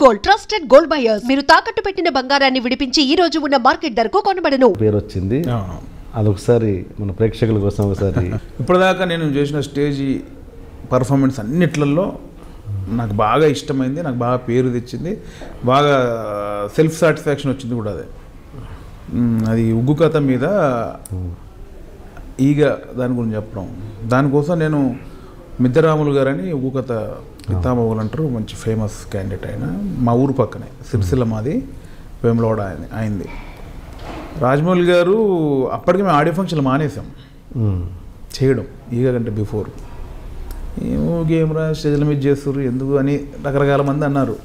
Gold trusted gold buyers. మీరు తాకట్టు పెట్టిన బంగారాన్ని విడిపించి ఈ రోజు ఉన్న మార్కెట్ ధరకు కొనబడను. పేరు వచ్చింది, అదొకసారి మన ప్రేక్షకుల కోసం ఒకసారి. ఇప్పటిదాకా నేను చేసిన స్టేజ్ పర్ఫార్మెన్స్ అన్నిట్లలో నాకు బాగా ఇష్టమైంది, నాకు బాగా పేరు తెచ్చింది, బాగా సెల్ఫ్ సాటిస్ఫాక్షన్ వచ్చింది కూడా. అది ఉగ్గు కథ మీద ఈగ దాని గురించి చెప్పడం. దానికోసం నేను మిద్దరాములు గారని ఉగ్గు కథ పితామహులు అంటారు, మంచి ఫేమస్ క్యాండిడేట్ ఆయన. మా ఊరు పక్కనే సిరిసిల్ల, మాది వేములవాడ అయింది. రాజమౌళి గారు అప్పటికి మేము ఆడియో ఫంక్షన్లు మానేసాం చేయడం, ఈగ కంటే బిఫోర్. ఏమో గేమ్రా స్టేజ్ల మీద చేస్తారు ఎందుకు అని రకరకాల మంది అన్నారు.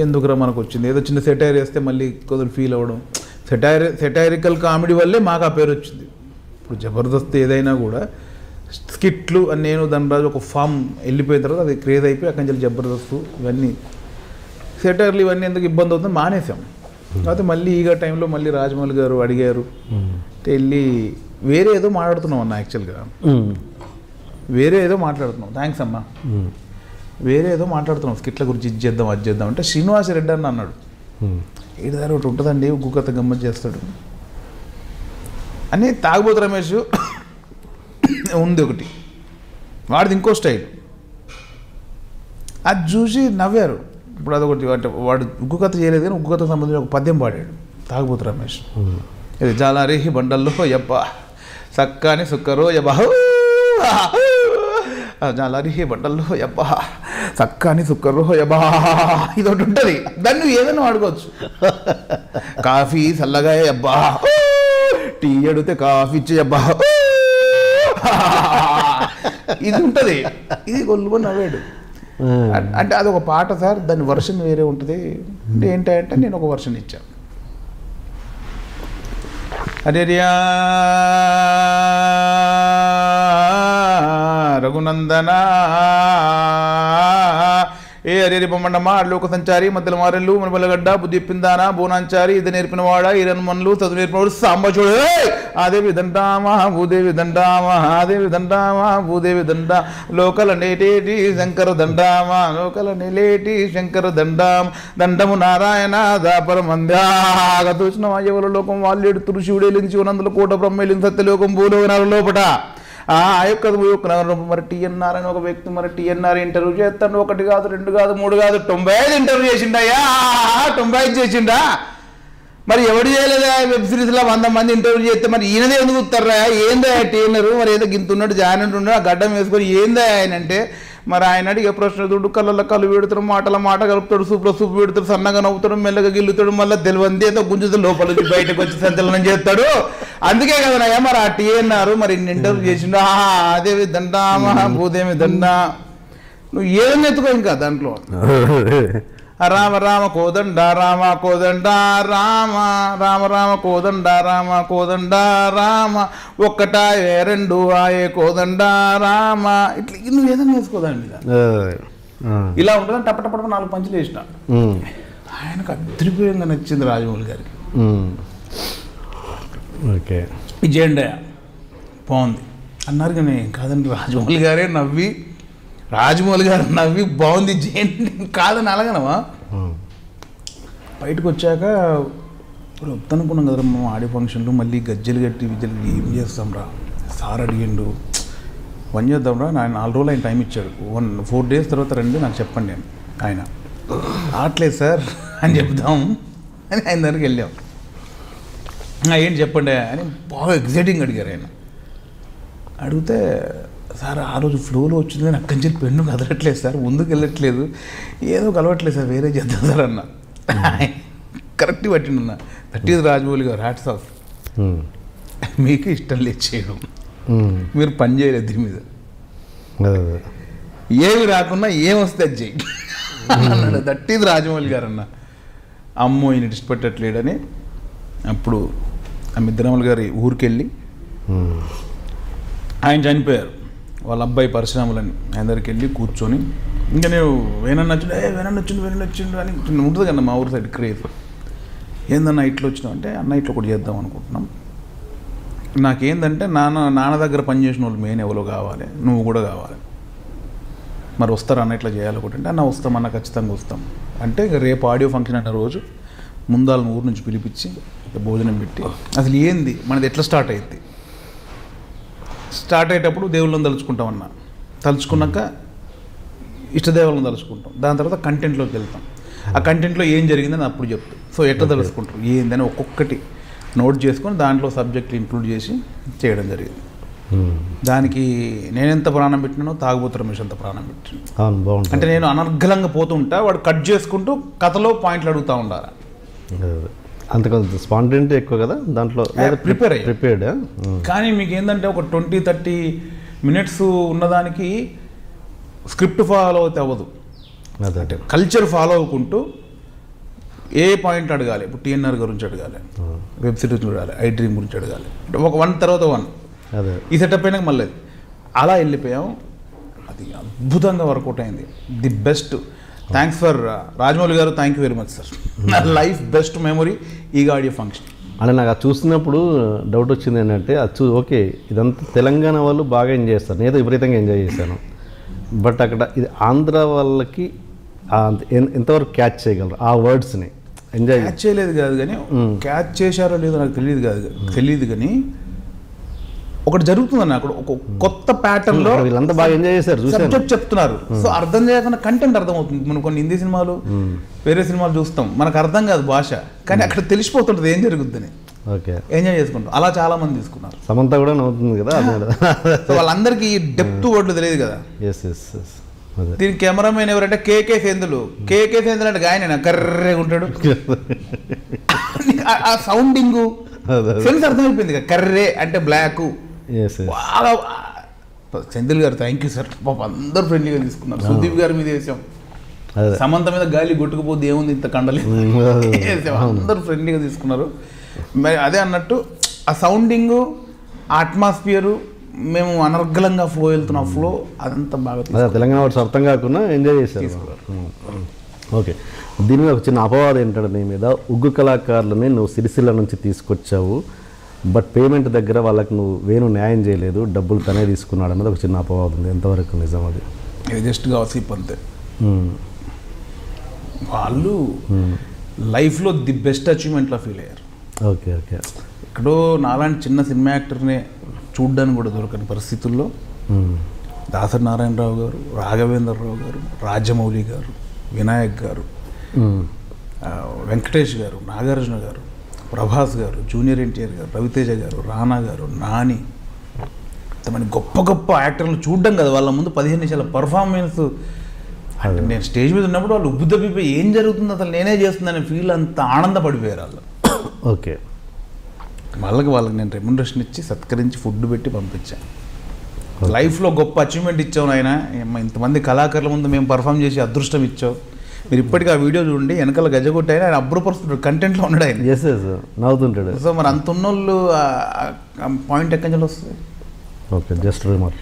ఎందుకురా మనకు వచ్చింది, ఏదో చిన్న సెటైర్ వేస్తే మళ్ళీ కొద్దిగా ఫీల్ అవ్వడం. సెటైరికల్ కామెడీ వల్లే మాకు ఆ పేరు వచ్చింది. ఇప్పుడు జబర్దస్త్ ఏదైనా కూడా స్కిట్లు అని నేను ధనరాజు ఒక ఫామ్ వెళ్ళిపోయిన తర్వాత అది క్రేజ్ అయిపోయి అక్కడి నుంచి జబర్దస్త్ ఇవన్నీ సెటైర్లు ఇవన్నీ ఎందుకు ఇబ్బంది అవుతుంది మానేసాం. కాకపోతే మళ్ళీ ఈగ టైంలో మళ్ళీ రాజమౌళి గారు అడిగారు, వెళ్ళి వేరే ఏదో మాట్లాడుతున్నాం అన్న. యాక్చువల్గా వేరే ఏదో మాట్లాడుతున్నాం, థ్యాంక్స్ అమ్మా, వేరే ఏదో మాట్లాడుతున్నాం స్కిట్ల గురించి, ఇది చేద్దాం అది చేద్దాం అంటే శ్రీనివాస రెడ్డి అని అన్నాడు. ఏడు దారి ఒకటి ఉంటుందండి ఉగ్గు కథ గమ్మత్ చేస్తాడు అని. తాగుబోతు రమేష్ ఉంది ఒకటి, వాడిది ఇంకో స్టైల్, అది చూసి నవ్వారు. ఇప్పుడు అదొకటి, అంటే వాడు ఉగ్గు కథ చేయలేదు కానీ ఉగ్గు కథకు సంబంధించి ఒక పద్యం పాడాడు తాగుబోతు రమేష్. ఇది జాలారేహి బండల్లో యబ్బా సక్కాని సుక్కరో యబ్బా, జాలారేహి బండల్లో యబ్బా సక్కాని సుక్కరో యబ్బా, ఇది ఒకటి ఉంటుంది. దాన్ని ఏదైనా వాడుకోవచ్చు. కాఫీ చల్లగా యబ్బా, టీ అడిగితే కాఫీ ఇచ్చే యబ్బా, ఇది ఉంటుంది. ఇది కొల్లుకొని నవ్వాడు. అంటే అదొక పాట సార్, దాని వర్షన్ వేరే ఉంటుంది. అంటే ఏంటంటే నేను ఒక వర్షన్ ఇచ్చాను. అరేరియా రఘునందనా ఏ అరేరి బొమ్మన్నమ్మ లోక సంచారి మధ్యలో మారెళ్ళు మనబల్లగడ్డ బుద్ధి చెప్పిందానా బోనాంచారి ఇది నేర్పినవాడా ఈరన్మన్లు చదువు నేర్పినవాడు సాంబ చూడు. ఆదేవి దండామా భూదేవి దండామా ఆదేవి దండామా భూదేవి దండా లోకల నేటేటి శంకర దండామా లోకల నెలేటి శంకర దండాం దండము నారాయణ దాపర మందాగ చూసిన ఎవరి లోకం వాళ్ళు ఎడుతురు శివుడే లించి ఉన్నందులో కోట బ్రహ్మలించి సత్యలోకం భూలోకనాల లోపట ఆ యొక్క మరి టీఎన్ఆర్ అని ఒక వ్యక్తి మరి టీఎన్ఆర్ ఇంటర్వ్యూ చేస్తాడు. 1 కాదు 2 కాదు 3 కాదు 95 ఇంటర్వ్యూ చేసిండయ్యా, 95 చేసిండా. మరి ఎవడు చేయలేదా వెబ్ సిరీస్లో 100 మంది ఇంటర్వ్యూ చేస్తే మరి ఈయనదే ఎందుకు కుత్తారా? ఏందా టీఎన్ఆర్ మరి ఏదో గింతున్నాడు జాయిన్ ఉన్నాడు, ఆ గడ్డం వేసుకొని ఏందా ఆయన అంటే, మరి ఆయన అడిగే ప్రశ్న దుడ్డు కళ్ళల్లో కళ్ళు పెడతాడు, మాటల మాట కలుపుతాడు, సూపులో సూపు పెడతాడు, సన్నగా నవ్వుతాడు, మెల్లగా గిల్లుతాడు, మళ్ళీ తెలివంది ఏదో గుంజుతో లోపల నుంచి బయటకు వచ్చి సంచలనం చేస్తాడు. అందుకే కదనయ్యా మరి ఆ టీఎన్ఆర్ మరి ఇన్ని ఇంటర్వ్యూ చేసిండు. అదేవి దండా భూదేవి దండా, నువ్వు ఏదైనా ఎత్తుకో ఇంకా దాంట్లో. రామ రామ కోదండ రామ కోదండ రామ రామ రామ కోదండ రామ కోదండ రామ ఒక్కటాయే 2 ఆయే కోదండ రామ, ఇట్లా నువ్వు ఏదైనా వేసుకోదాని మీద ఇలా ఉంటుందని టపటపట 4 పంచులు వేసిన. ఆయనకు అద్భుతంగా నచ్చింది రాజమౌళి గారికి. ఓకే విజయండి బాగుంది అన్నారు కానీ కాదండి రాజమౌళి గారే నవ్వి బాగుంది జయండి కాదని అలగనవా. బయటకు వచ్చాక ఇప్పుడు వద్దనుకున్నాం కదా మేము ఆడియో ఫంక్షన్లు, మళ్ళీ గజ్జలు కట్టి విజలు ఏం చేస్తాం రా సార్ అడిగిండు, పని చేద్దాం రా. ఆయన 4 రోజులు ఆయన టైం ఇచ్చాడు, 4 డేస్ తర్వాత రండి నాకు చెప్పండి నేను. ఆయన రావట్లేదు సార్ అని చెప్దాం అని ఆయన దగ్గరికి వెళ్ళాం. ఏంటి చెప్పండి అని బాగా ఎగ్జైటింగ్ అడిగారు ఆయన. అడిగితే సార్ ఆ రోజు ఫ్లోలో వచ్చింది కానీ అక్కడి నుంచి పెన్ను కదలట్లేదు సార్, ముందుకు వెళ్ళట్లేదు, ఏదో కలవట్లేదు సార్, వేరే చేద్దాం సార్ అన్న. కరెక్ట్ పట్టిండన్న. దట్ ఈజ్ రాజమౌళి గారు హ్యాట్స్ ఆఫ్. మీకు ఇష్టం లేదు చేయడం, మీరు పని చేయలేదు దీని మీద, ఏమి రాకున్నా ఏమొస్తే అది చెయ్యి అన్నాడు. దట్ ఈజ్ రాజమౌళి గారు అన్న. అమ్మో ఈయన ఇష్టపెట్టట్లేడని అప్పుడు ఆ మిద్దరాములు గారి ఊరికి వెళ్ళి ఆయన చనిపోయారు, వాళ్ళ అబ్బాయి పరశురాములని ఆయన దగ్గరికి వెళ్ళి కూర్చొని, ఇంకా నేను వేనన్న వచ్చిండు అని ఉంటుంది కన్నా మా ఊరి సైడ్ క్రేజ్. ఏందన్నా ఇట్లా వచ్చినావు అంటే, అన్న ఇట్లా ఒకటి చేద్దాం అనుకుంటున్నాం, నాకేందంటే నాన్న దగ్గర పనిచేసిన వాళ్ళు మెయిన్ ఎవరో కావాలి, నువ్వు కూడా కావాలి, మరి వస్తారా అన్న ఇట్లా చేయాలి ఒకటి అంటే, అన్న వస్తామన్నా ఖచ్చితంగా వస్తాం. అంటే ఇక రేపు ఆడియో ఫంక్షన్ అన్న రోజు ముందాలను ఊరు నుంచి పిలిపించి భోజనం పెట్టి అసలు ఏంది మనది ఎట్లా స్టార్ట్ అయ్యింది, స్టార్ట్ అయ్యేటప్పుడు దేవుళ్ళని తలుచుకుంటామన్నా, తలుచుకున్నాక ఇష్టదేవాలను తలుచుకుంటాం, దాని తర్వాత కంటెంట్లోకి వెళ్తాం. ఆ కంటెంట్లో ఏం జరిగిందని అప్పుడు చెప్తాం. సో ఎట్లా తలుచుకుంటారు ఏందని ఒక్కొక్కటి నోట్ చేసుకొని దాంట్లో సబ్జెక్టులు ఇంక్లూడ్ చేసి చేయడం జరిగింది. దానికి నేనెంత ప్రాణం పెట్టినానో తాగుబోతు రమేష్ అంత ప్రాణం పెట్టినాను. అంటే నేను అనర్గళంగా పోతుంటా, వాడు కట్ చేసుకుంటూ కథలో పాయింట్లు అడుగుతూ ఉండాలి. అంత స్పాంటేనిటీ ఎక్కువ కదా దాంట్లో, ప్రిపేర్డ్. కానీ మీకు ఏంటంటే ఒక 20-30 మినిట్స్ ఉన్నదానికి స్క్రిప్ట్ ఫాలో అయితే అవ్వదు. అంటే కల్చర్ ఫాలో అవ్వకుంటూ ఏ పాయింట్ అడగాలి, ఇప్పుడు టీఎన్ఆర్ గురించి అడగాలి, వెబ్ సిరీస్ అడగాలి, ఐ డ్రీమ్ గురించి అడగాలి, ఒక 1 తర్వాత 1 ఈ సెటప్ అయినాక మళ్ళీ అలా వెళ్ళిపోయాం. అది అద్భుతంగా వర్కౌట్ అయింది. The best. Thanks for Rajamouli గారు, thank you very much sir. నా లైఫ్ బెస్ట్ మెమొరీ ఈ ఆడియో ఫంక్షన్. అంటే నాకు అది చూసినప్పుడు డౌట్ వచ్చింది ఏంటంటే అది ఓకే ఇదంతా తెలంగాణ వాళ్ళు బాగా ఎంజాయ్ చేస్తారు, నేనైతే విపరీతంగా ఎంజాయ్ చేశాను. బట్ అక్కడ ఇది ఆంధ్ర వాళ్ళకి ఎంతవరకు క్యాచ్ చేయగలరు ఆ వర్డ్స్ని? ఎంజాయ్ క్యాచ్ చేయలేదు కాదు కానీ క్యాచ్ చేశారో లేదో నాకు తెలియదు కానీ ఒకటి జరుగుతుందన్న, అక్కడ ఒక కొత్త ప్యాటర్న్ లో వీళ్ళంతా బాగా ఎంజాయ్ చేశారు, సబ్జెక్ట్ చెప్తున్నారు. సో అర్థం చేయకుండా కంటెంట్ అర్థమవుతుంది. మనం కొన్ని హిందీ సినిమాలు వేరే సినిమాలు చూస్తాం, మనకు అర్థం కాదు భాష, కానీ అక్కడ తెలిసిపోతుంటుంది ఏం జరుగుతుందని. ఓకే, ఎంజాయ్ చేసుకుంటాం. అలా చాలా మంది తీసుకున్నారు. సమంత కూడా నవ్వుతుంది కదా. సో వాళ్ళందరికీ డెప్త్ వర్డ్లు తెలియదు కదా. దీని కెమెరామెన్ ఎవరంటే కేకే సేందులు అంటే ఆయన కర్రే ఉంటాడు. ఆ సౌండింగ్ సెన్స్ అర్థమైపోయింది కదా, కర్రే అంటే బ్లాక్. బాగా సెంధిల్ గారు థ్యాంక్ యూ సార్, పాప అందరూ ఫ్రెండ్లీగా తీసుకున్నారు. సుదీప్ గారి మీద వేసాం, సమంత మీద గాలి కొట్టుకుపోతే ఏముంది ఇంత కండలేదు వేసాం, అందరూ ఫ్రెండ్లీగా తీసుకున్నారు. మరి అదే అన్నట్టు ఆ సౌండింగ్, ఆ అట్మాస్ఫియరు, మేము అనర్గళంగా ఫ్లో వెళ్తున్న ఫ్లో అదంతా బాగా తెలంగాణ వర్డ్స్ అర్థం కాకుండా ఎంజాయ్ చేశారు. ఓకే, దీని మీద ఒక చిన్న అపవాదం ఏంటంటే నీ మీద, ఉగ్గు కళాకారులని నువ్వు సిరిసిల్ల నుంచి తీసుకొచ్చావు, బట్ పేమెంట్ దగ్గర వాళ్ళకి నువ్వు న్యాయం చేయలేదు, డబ్బులు తనే తీసుకున్నాడు అన్నది ఒక చిన్న అపవాదం ఉంది. ఎంతవరకు నిజం అది? ఇది జస్ట్ గాసిప్ అంతే. వాళ్ళు లైఫ్లో ది బెస్ట్ అచీవ్మెంట్లో ఫీల్ అయ్యారు. ఓకే ఓకే, ఎక్కడో నాలాంటి చిన్న సినిమా యాక్టర్నే చూడ్డానికి కూడా దొరకని పరిస్థితుల్లో దాసరి నారాయణరావు గారు, రాఘవేంద్రరావు గారు, రాజమౌళి గారు, వినాయక్ గారు, వెంకటేష్ గారు, నాగార్జున గారు, ప్రభాస్ గారు, జూనియర్ ఎన్టీఆర్ గారు, రవితేజ గారు, రానా గారు, నాని, ఇంతమంది గొప్ప గొప్ప యాక్టర్లు చూడడం కదా వాళ్ళ ముందు 15 నిమిషాల పర్ఫార్మెన్స్. అంటే నేను స్టేజ్ మీద ఉన్నప్పుడు వాళ్ళు ఉబ్బుదబ్బిపోయి ఏం జరుగుతుంది అసలు నేనే చేస్తుందనే ఫీల్ అంత ఆనందపడిపోయారు వాళ్ళు. ఓకే, వాళ్ళకి నేను రెమ్యునరేషన్ ఇచ్చి సత్కరించి ఫుడ్ పెట్టి పంపించాను. లైఫ్లో గొప్ప అచీవ్మెంట్ ఇచ్చావు నాయన, ఇంతమంది కళాకారుల ముందు మేము పర్ఫామ్ చేసి అదృష్టం ఇచ్చావు. మీరు ఇప్పటికీ ఆ వీడియో చూడండి, వెనకాల గజగొట్టి ఆయన అబ్బురపరుస్తుంటాడు, కంటెంట్లో ఉన్నాడు ఆయన, నవ్వుతుంటాడు. సో మరి అంత ఉన్నోళ్ళు పాయింట్ ఎక్కడి నుంచి వస్తుంది? Okay, just remark.